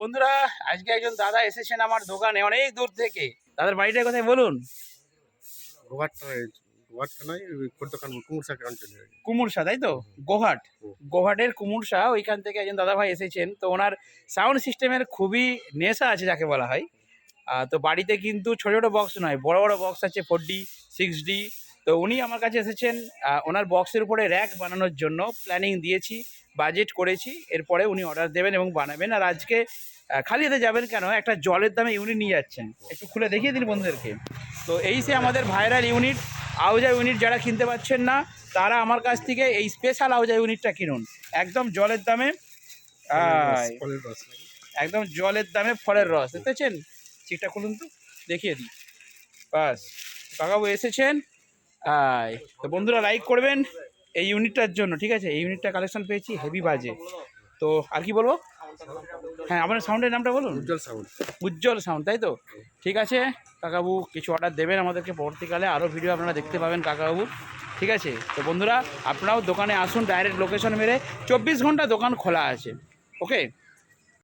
বন্ধুরা আজকে একজন দাদা এসেছেন আমার দোকানে অনেক দূর থেকে। দাদার বাড়িটা কোথায় বলুন? কুমুরসা, তাই তো? গোহাট, গোহাটের কুমুরসা, ওইখান থেকে একজন দাদা ভাই এসেছেন। তো ওনার সাউন্ড সিস্টেমের খুবই নেশা আছে যাকে বলা হয়। তো বাড়িতে কিন্তু ছোটো ছোটো বক্স নয়, বড় বড় বক্স আছে 4D 6D। তো উনি আমার কাছে এসেছেন ওনার বক্সের উপরে র্যাক বানানোর জন্য। প্ল্যানিং দিয়েছি, বাজেট করেছি, এরপরে উনি অর্ডার দেবেন এবং বানাবেন। আর আজকে খালি হাতে যাবেন কেন, একটা জলের দামে ইউনিট নিয়ে যাচ্ছেন। একটু খুলে দেখিয়ে দিন বন্ধুদেরকে। তো এই সে আমাদের ভাইরাল ইউনিট, আউজা ইউনিট। যারা কিনতে পারছেন না তারা আমার কাছ থেকে এই স্পেশাল আউজা ইউনিটটা কিনুন, একদম জলের দামে। একদম জলের দামে ফলের রস, দেখতেছেন? চিকটা খুলুন তো দেখিয়ে দিই। বাস, কাকাবু এসেছেন। তো বন্ধুরা লাইক করবেন এই ইউনিটটার জন্য, ঠিক আছে? এই ইউনিটটা কালেকশন পেয়েছি হেভি বাজে। তো আর কি বলবো? হ্যাঁ, আপনার সাউন্ডের নামটা বলুন। উজ্জ্বল সাউন্ড। উজ্জ্বল সাউন্ড, তাই তো? ঠিক আছে কাকাবু, কিছু অর্ডার দেবেন আমাদেরকে, পরবর্তীকালে আরও ভিডিও আপনারা দেখতে পাবেন কাকাবু, ঠিক আছে? তো বন্ধুরা আপনারাও দোকানে আসুন, ডাইরেক্ট লোকেশন মেরে 24 ঘন্টা দোকান খোলা আছে। ওকে।